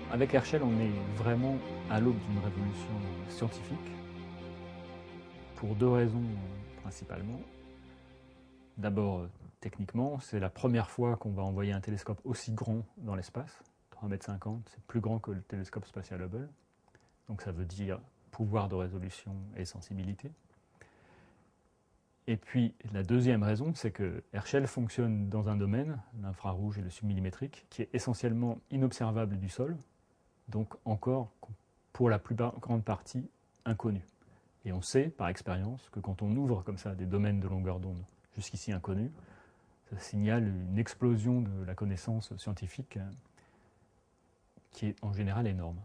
Avec Herschel, on est vraiment à l'aube d'une révolution scientifique, pour deux raisons principalement. D'abord, techniquement, c'est la première fois qu'on va envoyer un télescope aussi grand dans l'espace. 3,50 m, c'est plus grand que le télescope spatial Hubble. Donc ça veut dire pouvoir de résolution et sensibilité. Et puis la deuxième raison, c'est que Herschel fonctionne dans un domaine, l'infrarouge et le submillimétrique, qui est essentiellement inobservable du sol, donc encore, pour la plus grande partie, inconnu. Et on sait, par expérience, que quand on ouvre comme ça des domaines de longueur d'onde jusqu'ici inconnus, ça signale une explosion de la connaissance scientifique qui est en général énorme.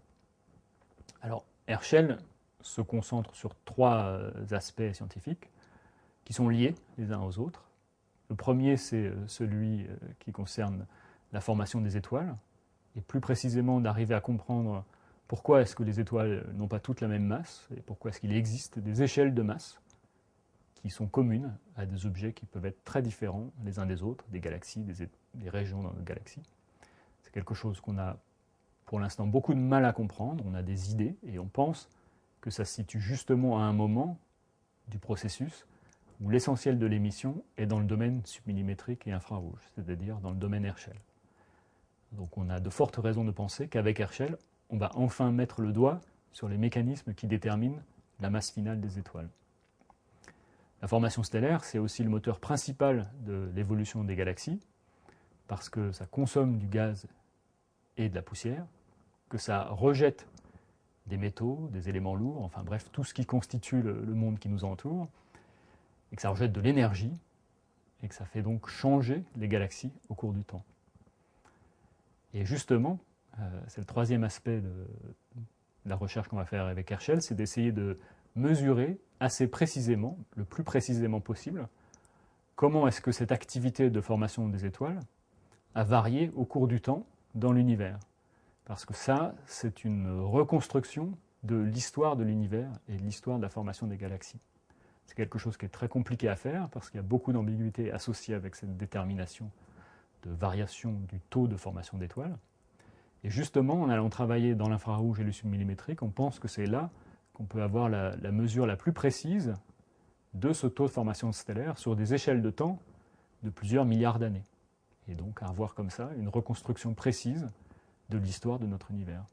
Alors, Herschel se concentre sur trois aspects scientifiques qui sont liés les uns aux autres. Le premier, c'est celui qui concerne la formation des étoiles, et plus précisément d'arriver à comprendre pourquoi est-ce que les étoiles n'ont pas toutes la même masse, et pourquoi est-ce qu'il existe des échelles de masse qui sont communes à des objets qui peuvent être très différents les uns des autres, des galaxies, des régions dans notre galaxie. C'est quelque chose qu'on a pour l'instant beaucoup de mal à comprendre, on a des idées, et on pense que ça se situe justement à un moment du processus où l'essentiel de l'émission est dans le domaine submillimétrique et infrarouge, c'est-à-dire dans le domaine Herschel. Donc on a de fortes raisons de penser qu'avec Herschel, on va enfin mettre le doigt sur les mécanismes qui déterminent la masse finale des étoiles. La formation stellaire, c'est aussi le moteur principal de l'évolution des galaxies, parce que ça consomme du gaz et de la poussière, que ça rejette des métaux, des éléments lourds, enfin bref, tout ce qui constitue le monde qui nous entoure, et que ça rejette de l'énergie, et que ça fait donc changer les galaxies au cours du temps. Et justement, c'est le troisième aspect de la recherche qu'on va faire avec Herschel, c'est d'essayer de mesurer assez précisément, le plus précisément possible, comment est-ce que cette activité de formation des étoiles a varié au cours du temps dans l'univers. Parce que ça, c'est une reconstruction de l'histoire de l'univers et de l'histoire de la formation des galaxies. C'est quelque chose qui est très compliqué à faire parce qu'il y a beaucoup d'ambiguïté associée avec cette détermination de variation du taux de formation d'étoiles. Et justement, en allant travailler dans l'infrarouge et le submillimétrique, on pense que c'est là qu'on peut avoir la mesure la plus précise de ce taux de formation stellaire sur des échelles de temps de plusieurs milliards d'années. Et donc avoir comme ça une reconstruction précise de l'histoire de notre univers.